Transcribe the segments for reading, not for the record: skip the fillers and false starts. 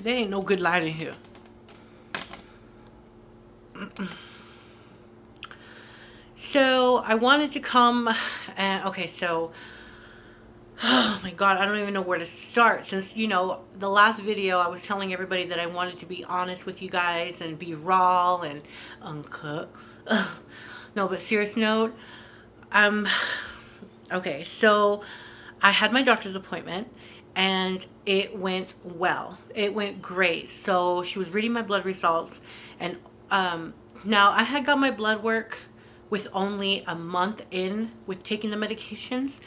There ain't no good light in here. So I wanted to come and okay, so oh my god, I don't even know where to start. Since, the last video I was telling everybody that I wanted to be honest with you guys and be raw and uncut. No, but serious note, um okay, so I had my doctor's appointment and it went well. It went great. So she was reading my blood results, and now I had got my blood work with only a month in with taking the medications.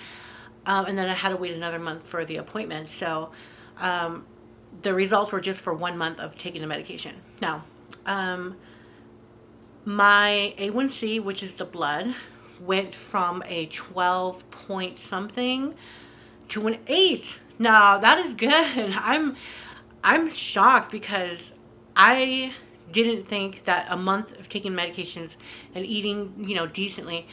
And then I had to wait another month for the appointment. So the results were just for 1 month of taking the medication. Now, my A1C, which is the blood, went from a 12 point something to an 8. Now that is good. I'm shocked because I didn't think that a month of taking medications and eating, decently.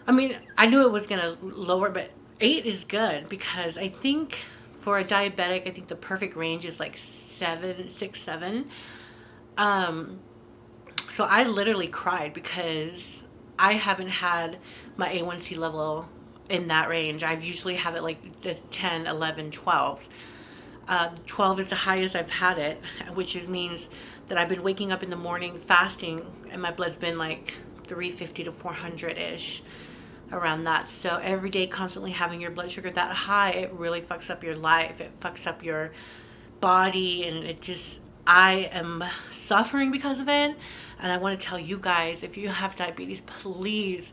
I mean, I knew it was gonna lower, but 8 is good because I think for a diabetic, I think the perfect range is like 7, 6, 7. Um, so I literally cried because I haven't had my A1C level in that range. I've usually have it like the 10, 11, 12. 12 is the highest I've had it, which means that I've been waking up in the morning fasting and my blood's been like 350 to 400 ish, around that. So every day constantly having your blood sugar that high, it really fucks up your life. It fucks up your body, and I am suffering because of it. And I want to tell you guys, if you have diabetes, please,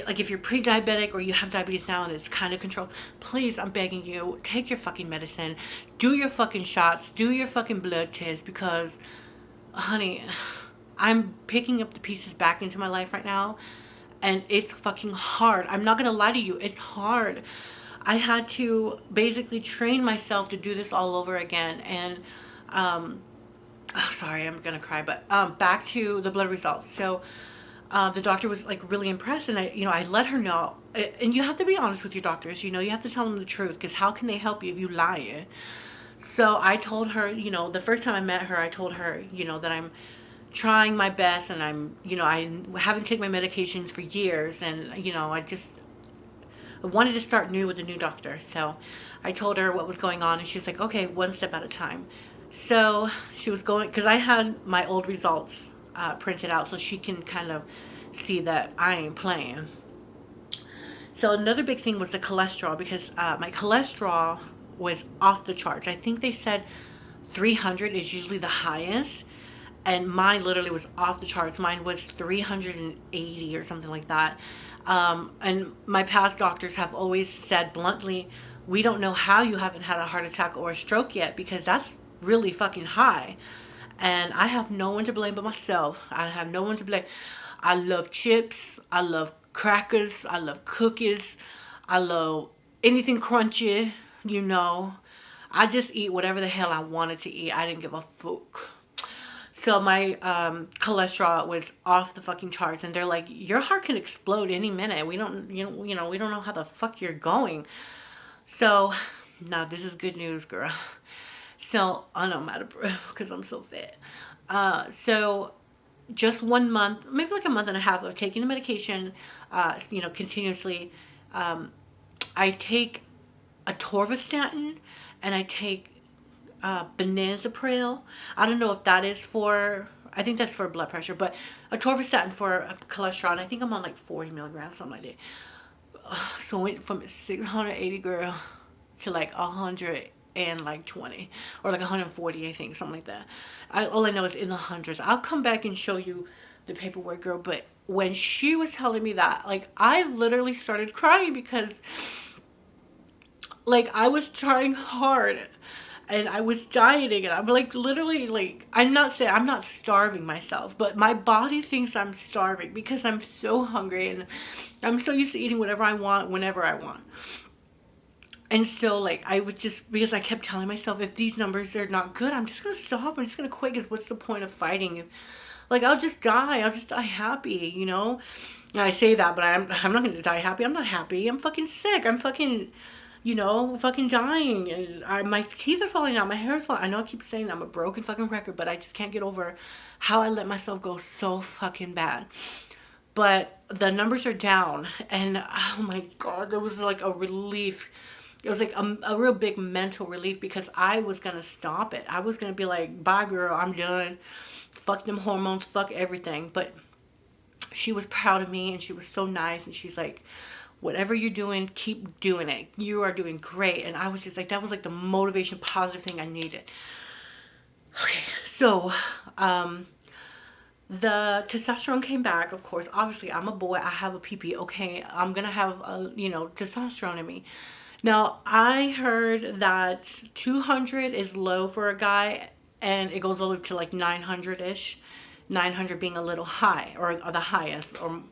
like if you're pre-diabetic or you have diabetes now and it's kind of controlled, please, I'm begging you, take your fucking medicine, do your fucking shots, do your fucking blood test, because honey, I'm picking up the pieces back into my life right now, and it's fucking hard. I'm not gonna lie to you, it's hard. I had to basically train myself to do this all over again. And oh, sorry, I'm gonna cry, but back to the blood results. So the doctor was like really impressed, and I let her know. And you have to be honest with your doctors. You have to tell them the truth, because how can they help you if you lie? So I told her, the first time I met her, I told her, that I'm trying my best, and I haven't taken my medications for years, and I wanted to start new with a new doctor. So I told her what was going on, and she's like, okay, one step at a time. So she was going, because I had my old results printed out so she can kind of see that I ain't playing. So another big thing was the cholesterol, because my cholesterol was off the charts. I think they said 300 is usually the highest, and mine literally was off the charts. Mine was 380 or something like that. And my past doctors have always said bluntly, we don't know how you haven't had a heart attack or a stroke yet, because that's really fucking high. And I have no one to blame but myself. I have no one to blame. I love chips. I love crackers. I love cookies. I love anything crunchy, I just eat whatever the hell I wanted to eat. I didn't give a fuck. So my cholesterol was off the fucking charts, and they're like, your heart can explode any minute. We don't, we don't know how the fuck you're going. So now this is good news, girl. So I know I'm out of breath because I'm so fat. So just 1 month, maybe like a month and a half of taking the medication, continuously. I take atorvastatin, and I take benazepril. I don't know if that is for, I think that's for blood pressure, but atorvastatin for cholesterol. And I think I'm on like 40 milligrams, something like that. So I went from 680, girl, to like 100 and like 20, or like 140, I think, something like that. All I know is in the hundreds. I'll come back and show you the paperwork, girl. But when she was telling me that, like, I literally started crying, because like I was trying hard and I was dieting, and I'm like literally, like, I'm not saying I'm not starving myself, but my body thinks I'm starving because I'm so hungry, and I'm so used to eating whatever I want whenever I want. And so, like, I would just, because I kept telling myself, if these numbers are not good, I'm just going to stop. I'm just going to quit, because what's the point of fighting? Like, I'll just die. I'll just die happy. And I say that, but I'm not going to die happy. I'm not happy. I'm fucking sick. I'm fucking fucking dying. And my teeth are falling out. My hair is falling. I know I keep saying that I'm a broken fucking record, but I just can't get over how I let myself go so fucking bad. But the numbers are down, and oh my god, there was like a relief. It was like a real big mental relief because I was gonna stop it. I was gonna be like, bye girl, I'm done. Fuck them hormones, fuck everything. But she was proud of me and she was so nice, and she's like, whatever you're doing, keep doing it. You are doing great. And I was just like, that was like the motivation, positive thing I needed. Okay, so the testosterone came back. Of course, obviously I'm a boy, I have a PP. Okay, I'm gonna have testosterone in me. Now I heard that 200 is low for a guy, and it goes over to like 900ish, 900 being a little high, or the highest, or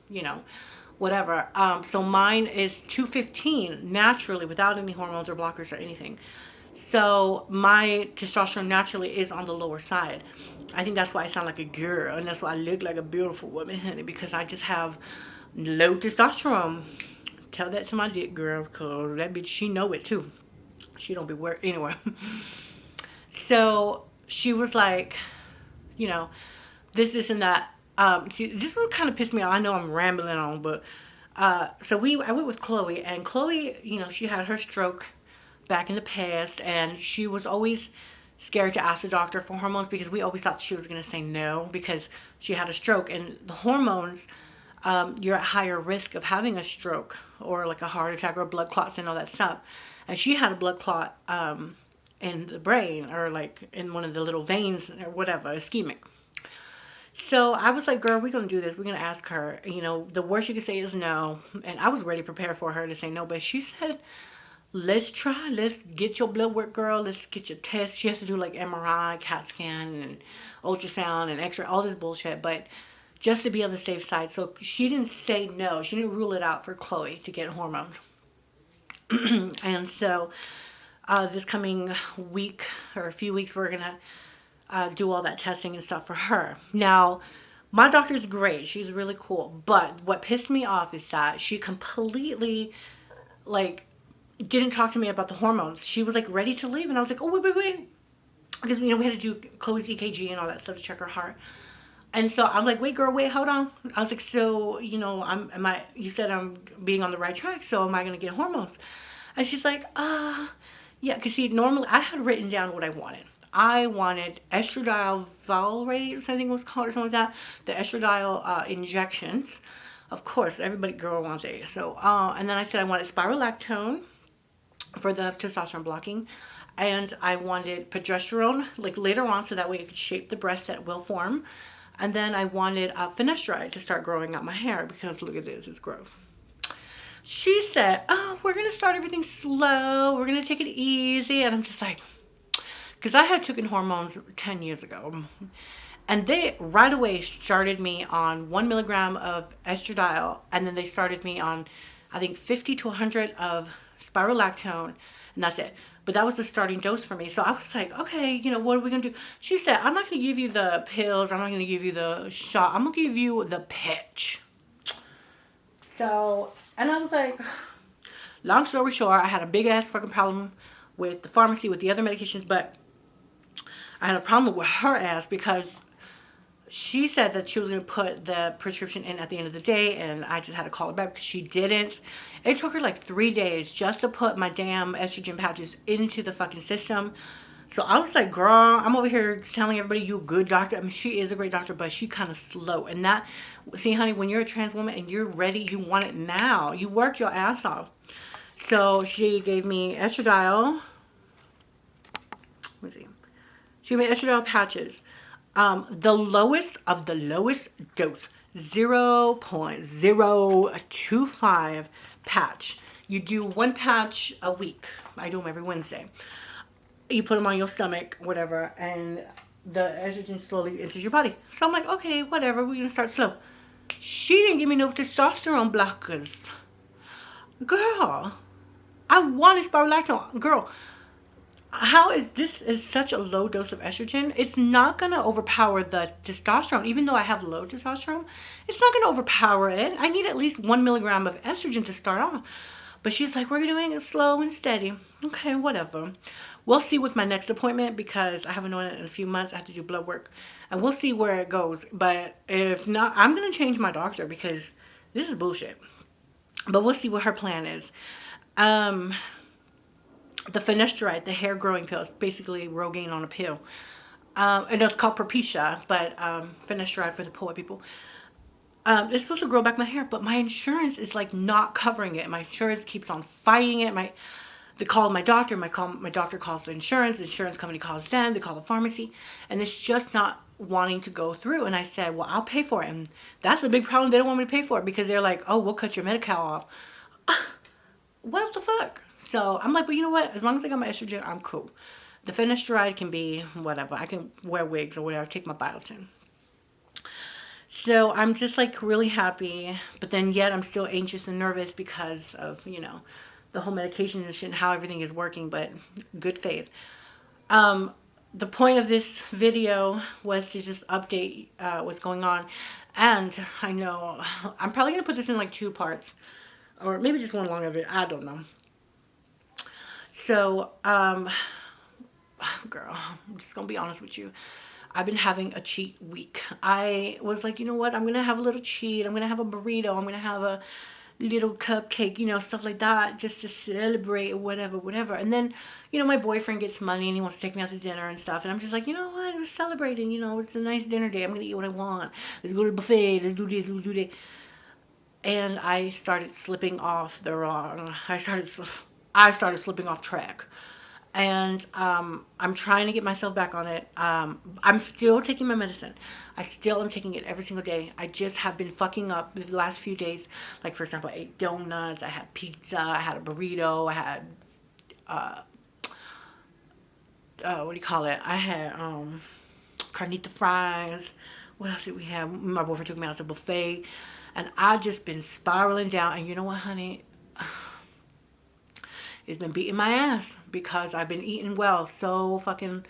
whatever. So mine is 215 naturally, without any hormones or blockers or anything. So my testosterone naturally is on the lower side. I think that's why I sound like a girl, and that's why I look like a beautiful woman, honey, because I just have low testosterone. Tell that to my dick girl, cause that bitch, she know it too. She don't be where anywhere. So she was like, you know, this and that. See, this one kind of pissed me off. I know I'm rambling on, but so I went with Chloe, and Chloe, she had her stroke back in the past, and she was always scared to ask the doctor for hormones because we always thought she was going to say no because she had a stroke, and the hormones, you're at higher risk of having a stroke or like a heart attack or blood clots and all that stuff. And she had a blood clot in the brain, or like in one of the little veins or whatever, ischemic. So I was like, girl, we're going to do this. We're going to ask her. The worst you could say is no. And I was ready prepared for her to say no. But she said, let's try. Let's get your blood work, girl. Let's get your test. She has to do like MRI, CAT scan, and ultrasound, and x-ray, all this bullshit. But just to be on the safe side. So she didn't say no. She didn't rule it out for Chloe to get hormones. And so this coming week or a few weeks, we're going to do all that testing and stuff for her. Now, my doctor's great. She's really cool. But what pissed me off is that she completely, like, didn't talk to me about the hormones. She was, like, ready to leave. And I was like, oh, wait. Because, we had to do Chloe's EKG and all that stuff to check her heart. And so I'm like, wait, girl, wait, hold on. I was like, so, you said I'm being on the right track, so am I going to get hormones? And she's like, yeah. Because, see, normally I had written down what I wanted. I wanted estradiol valrate, I think it was called, or something like that. The estradiol injections. Of course, everybody, girl, wants it. So, and then I said I wanted spirolactone for the testosterone blocking. And I wanted progesterone, like later on, so that way it could shape the breast that will form. And then I wanted finasteride to start growing out my hair, because look at this, it's gross. She said, oh, we're going to start everything slow. We're going to take it easy. And I'm just like, because I had taken hormones 10 years ago. And they right away started me on 1 milligram of estradiol. And then they started me on, I think, 50 to 100 of spirolactone. And that's it. But that was the starting dose for me. So I was like, okay, what are we going to do? She said, I'm not going to give you the pills. I'm not going to give you the shot. I'm going to give you the patch. So, and I was like, long story short, I had a big ass fucking problem with the pharmacy, with the other medications. But I had a problem with her ass because she said that she was going to put the prescription in at the end of the day, and I just had to call her back because she didn't. It took her like 3 days just to put my damn estrogen patches into the fucking system. So I was like, girl, I'm over here telling everybody you a good doctor. I mean, she is a great doctor, but she kind of slow. And that, see, honey, when you're a trans woman and you're ready, you want it now. You worked your ass off. So she gave me estradiol. Let me see. She gave me estradiol patches. The lowest of the lowest dose, 0.025 patch. You do one patch a week. I do them every Wednesday. You put them on your stomach, whatever, and the estrogen slowly enters your body. So I'm like, okay, whatever, we're going to start slow. She didn't give me no testosterone blockers. Girl, I wanted spirolactone. Girl, how is this is such a low dose of estrogen? It's not going to overpower the testosterone. Even though I have low testosterone, it's not going to overpower it. I need at least 1 milligram of estrogen to start off. But she's like, we're doing it slow and steady. Okay, whatever. We'll see with my next appointment because I haven't known it in a few months. I have to do blood work. And we'll see where it goes. But if not, I'm going to change my doctor because this is bullshit. But we'll see what her plan is. The finasteride, the hair growing pill, it's basically Rogaine on a pill. And it's called Propecia, but finasteride for the poor people. It's supposed to grow back my hair, but my insurance is like not covering it. My insurance keeps on fighting it. They call my doctor. My doctor calls the insurance company calls them. They call the pharmacy, and it's just not wanting to go through. And I said, well, I'll pay for it. And that's a big problem. They don't want me to pay for it because they're like, oh, we'll cut your Medi-Cal off. What the fuck? So I'm like, but you know what? As long as I got my estrogen, I'm cool. The finasteride can be whatever. I can wear wigs or whatever. Take my biotin. So I'm just like really happy, but then yet I'm still anxious and nervous because of, the whole medication and shit and how everything is working, but good faith. The point of this video was to just update what's going on. And I know I'm probably going to put this in like 2 parts or maybe just one long of it. I don't know. So, girl, I'm just going to be honest with you. I've been having a cheat week. I was like, you know what? I'm going to have a little cheat. I'm going to have a burrito. I'm going to have a little cupcake, stuff like that, just to celebrate whatever. And then, my boyfriend gets money and he wants to take me out to dinner and stuff. And I'm just like, you know what? We're celebrating, it's a nice dinner day. I'm going to eat what I want. Let's go to the buffet. Let's do this. Let's do that. And I started slipping off I started slipping off track. And I'm trying to get myself back on it. I'm still taking my medicine. I still am taking it every single day. I just have been fucking up the last few days. Like, for example, I ate donuts. I had pizza. I had a burrito. I had, what do you call it? I had carnita fries. What else did we have? My boyfriend took me out to a buffet. And I've just been spiraling down. And you know what, honey? It's been beating my ass because I've been eating well so fucking,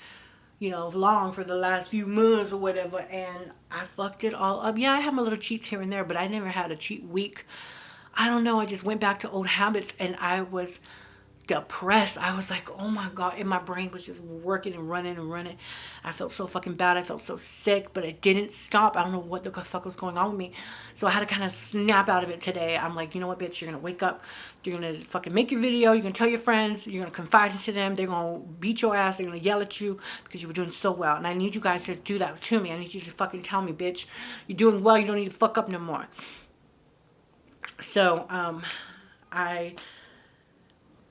long for the last few months or whatever, and I fucked it all up. Yeah, I had my little cheats here and there, but I never had a cheat week. I don't know. I just went back to old habits, and I was depressed. I was like, oh my God. And my brain was just working and running and running. I felt so fucking bad. I felt so sick, but it didn't stop. I don't know what the fuck was going on with me. So I had to kind of snap out of it today. I'm like, you know what, bitch? You're going to wake up. You're going to fucking make your video. You're going to tell your friends. You're going to confide into them. They're going to beat your ass. They're going to yell at you because you were doing so well. And I need you guys to do that to me. I need you to fucking tell me, bitch, you're doing well. You don't need to fuck up no more. So, I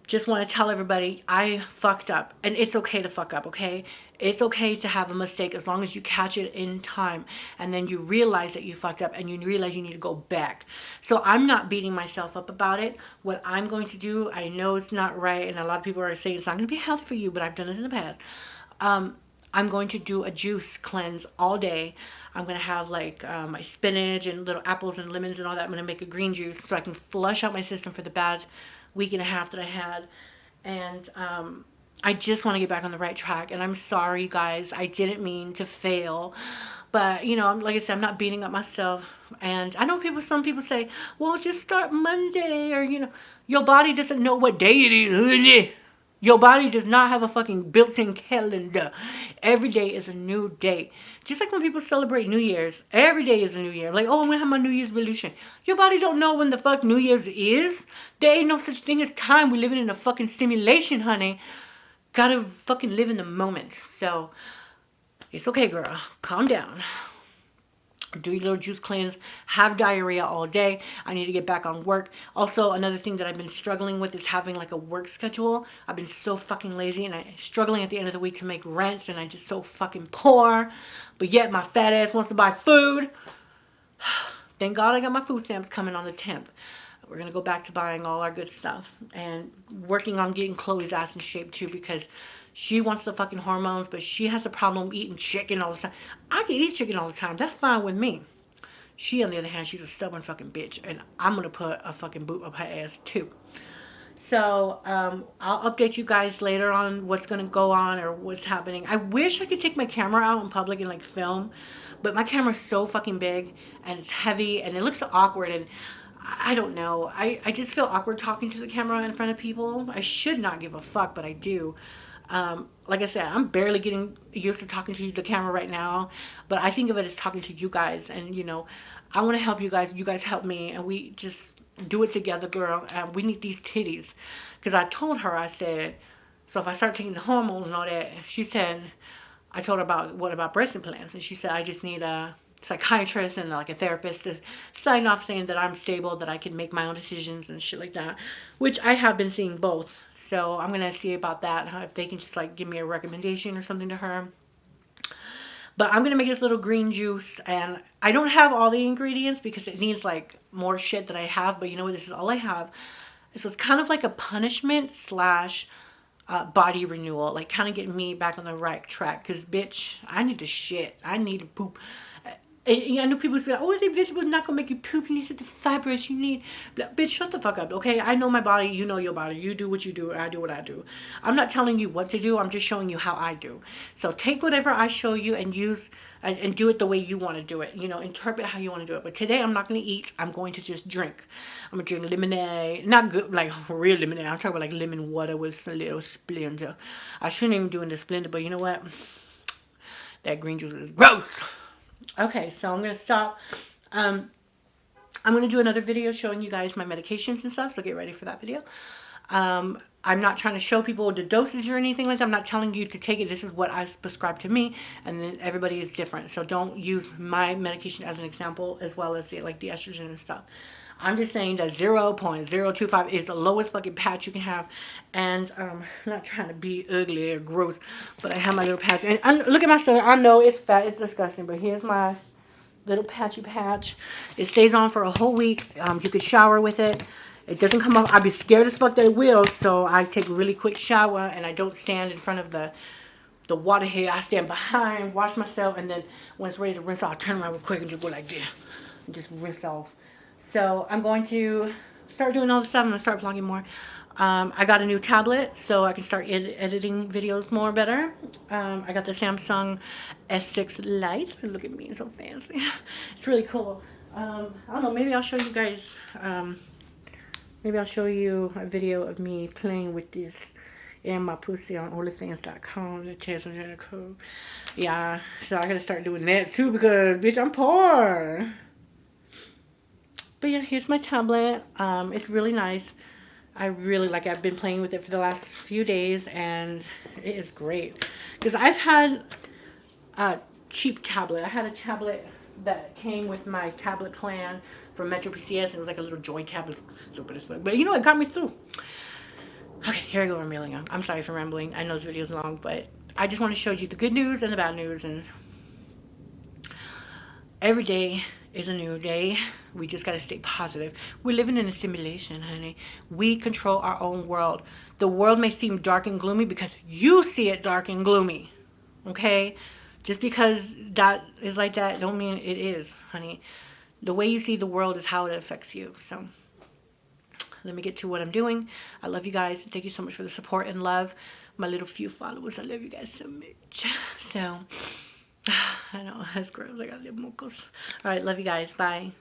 just want to tell everybody I fucked up, and it's okay to fuck up, okay? It's okay to have a mistake as long as you catch it in time and then you realize that you fucked up and you realize you need to go back. So I'm not beating myself up about it. What I'm going to do, I know it's not right, and a lot of people are saying it's not going to be healthy for you, but I've done this in the past. I'm going to do a juice cleanse all day. I'm going to have like my spinach and little apples and lemons and all that. I'm going to make a green juice so I can flush out my system for the bad week and a half that I had. And I just want to get back on the right track. And I'm sorry, guys. I didn't mean to fail. But, like I said, I'm not beating up myself. And I know some people say, well, just start Monday. Or, your body doesn't know what day it is. Your body does not have a fucking built-in calendar. Every day is a new day. Just like when people celebrate New Year's, every day is a new year. Like, oh, I'm going to have my New Year's resolution. Your body don't know when the fuck New Year's is. There ain't no such thing as time. We're living in a fucking simulation, honey. Gotta fucking live in the moment. So, it's okay, girl. Calm down. Do your little juice cleanse, have diarrhea all day. I need to get back on work. Also, another thing that I've been struggling with is having like a work schedule. I've been so fucking lazy and I'm struggling at the end of the week to make rent, and I'm just so fucking poor. But yet my fat ass wants to buy food. Thank God I got my food stamps coming on the 10th. We're going to go back to buying all our good stuff and working on getting Chloe's ass in shape too, because she wants the fucking hormones, but she has a problem eating chicken all the time. I can eat chicken all the time. That's fine with me. She, on the other hand, she's a stubborn fucking bitch, and I'm going to put a fucking boot up her ass too. So, I'll update you guys later on what's going to go on or what's happening. I wish I could take my camera out in public and, like, film, but my camera's so fucking big, and it's heavy, and it looks awkward, and I don't know. I just feel awkward talking to the camera in front of people. I should not give a fuck, but I do. Like I said, I'm barely getting used to talking to the camera right now, but I think of it as talking to you guys, and you know, I want to help you guys. You guys help me, and we just do it together, girl. And we need these titties, because I told her, I said, so if I start taking the hormones and all that, she said, I told her about what about breast implants, and she said I just need a psychiatrist and like a therapist to sign off saying that I'm stable, that I can make my own decisions and shit like that, which I have been seeing both. So I'm gonna see about that, if they can just like give me a recommendation or something to her. But I'm gonna make this little green juice, and I don't have all the ingredients because it needs like more shit that I have. But you know what? This is all I have. So it's kind of like a punishment slash body renewal, like kind of getting me back on the right track. Cause bitch, I need to shit. I need to poop. And I know people say, "Oh, the vegetable is not gonna make you poop. You need the fibers. You need." Bitch, shut the fuck up, okay? I know my body. You know your body. You do what you do. I do what I do. I'm not telling you what to do. I'm just showing you how I do. So take whatever I show you and use and do it the way you want to do it. You know, interpret how you want to do it. But today I'm not gonna eat. I'm going to just drink. I'm gonna drink lemonade. Not good, like real lemonade. I'm talking about like lemon water with a little Splenda. I shouldn't even do in the Splenda, but you know what? That green juice is gross. Okay, so I'm going to stop. I'm going to do another video showing you guys my medications and stuff, so get ready for that video. I'm not trying to show people the dosage or anything like that. I'm not telling you to take it. This is what I prescribe to me, and then everybody is different. So don't use my medication as an example, as well as the estrogen and stuff. I'm just saying that 0.025 is the lowest fucking patch you can have. And I'm not trying to be ugly or gross, but I have my little patch. And look at my stomach. I know it's fat. It's disgusting. But here's my little patchy patch. It stays on for a whole week. You could shower with it. It doesn't come off. I'd be scared as fuck that it will. So I take a really quick shower. And I don't stand in front of the water here. I stand behind, wash myself. And then when it's ready to rinse off, I turn around real quick and just go like this. And just rinse off. So I'm going to start doing all this stuff. I'm going to start vlogging more. I got a new tablet so I can start editing videos more better. I got the Samsung S6 Lite. Look at me, it's so fancy. It's really cool. I don't know, maybe I'll show you guys, maybe I'll show you a video of me playing with this and my pussy on OnlyFans.com. The chance on the code. Yeah, so I gotta start doing that too because, bitch, I'm poor. But yeah, here's my tablet. It's really nice. I really like it. I've been playing with it for the last few days, and it is great. Because I've had a cheap tablet. I had a tablet that came with my tablet plan from Metro PCS. It was like a little Joy tablet. Stupid as fuck. But you know, it got me through. Okay, here I go rambling. I'm sorry for rambling. I know this video is long, but I just want to show you the good news and the bad news. And every day is a new day. We just got to stay positive. We're living in a simulation, honey. We control our own world. The world may seem dark and gloomy because you see it dark and gloomy. Okay? Just because that is like that don't mean it is, honey. The way you see the world is how it affects you. So let me get to what I'm doing. I love you guys. Thank you so much for the support and love. My little few followers. I love you guys so much. So I know, that's gross. I got little mucus. Alright, love you guys. Bye.